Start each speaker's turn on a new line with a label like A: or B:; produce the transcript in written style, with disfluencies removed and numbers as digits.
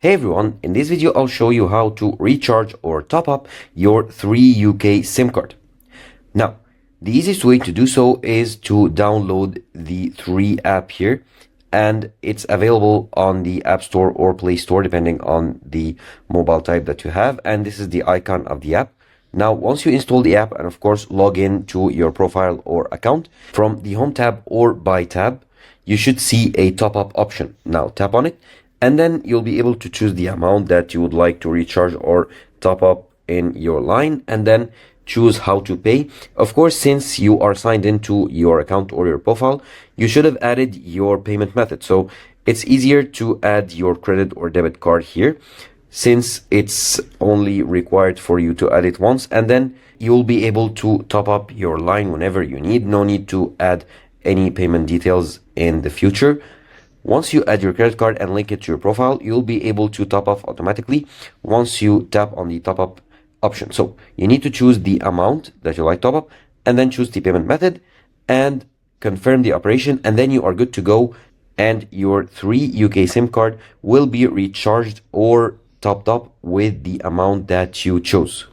A: Hey everyone, in this video I'll show you how to recharge or top up your 3UK SIM card. Now, the easiest way to do so is to download the 3 app here, and it's available on the App Store or Play Store depending on the mobile type that you have, and this is the icon of the app. Now, once you install the app and of course log in to your profile or account, from the Home tab or Buy tab, you should see a top up option. Now tap on it, and then you'll be able to choose the amount that you would like to recharge or top up in your line, and then choose how to pay. Of course, since you are signed into your account or your profile, you should have added your payment method. So it's easier to add your credit or debit card here, since it's only required for you to add it once, and then you'll be able to top up your line whenever you need. No need to add any payment details in the future. Once you add your credit card and link it to your profile, you'll be able to top up automatically once you tap on the top up option. So you need to choose the amount that you like top up, and then choose the payment method and confirm the operation, and then you are good to go, and your 3UK SIM card will be recharged or topped up with the amount that you chose.